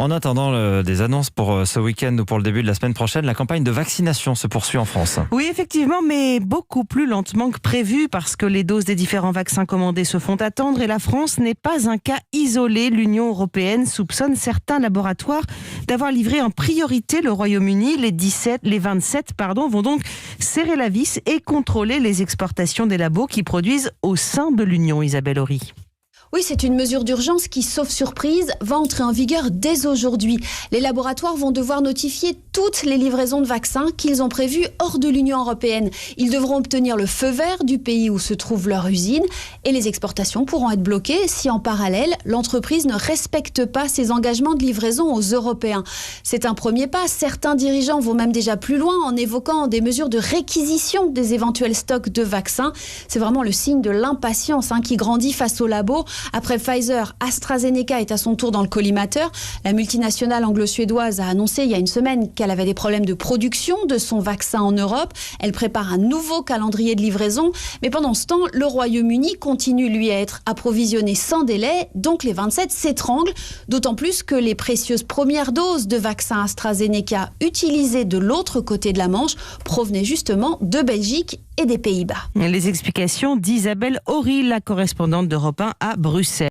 En attendant des annonces pour ce week-end ou pour le début de la semaine prochaine, la campagne de vaccination se poursuit en France. Oui, effectivement, mais beaucoup plus lentement que prévu parce que les doses des différents vaccins commandés se font attendre et la France n'est pas un cas isolé. L'Union européenne soupçonne certains laboratoires d'avoir livré en priorité le Royaume-Uni. Les 27 vont donc serrer la vis et contrôler les exportations des labos qui produisent au sein de l'Union. Isabelle Horry. Oui, c'est une mesure d'urgence qui, sauf surprise, va entrer en vigueur dès aujourd'hui. Les laboratoires vont devoir notifier toutes les livraisons de vaccins qu'ils ont prévues hors de l'Union européenne. Ils devront obtenir le feu vert du pays où se trouve leur usine et les exportations pourront être bloquées si en parallèle, l'entreprise ne respecte pas ses engagements de livraison aux Européens. C'est un premier pas. Certains dirigeants vont même déjà plus loin en évoquant des mesures de réquisition des éventuels stocks de vaccins. C'est vraiment le signe de l'impatience qui grandit face aux labos. Après Pfizer, AstraZeneca est à son tour dans le collimateur. La multinationale anglo-suédoise a annoncé il y a une semaine qu'elle avait des problèmes de production de son vaccin en Europe. Elle prépare un nouveau calendrier de livraison. Mais pendant ce temps, le Royaume-Uni continue, lui, à être approvisionné sans délai. Donc les 27 s'étranglent. D'autant plus que les précieuses premières doses de vaccin AstraZeneca utilisées de l'autre côté de la Manche provenaient justement de Belgique et des Pays-Bas. Les explications d'Isabelle Horry, la correspondante d'Europe 1 à Bruxelles.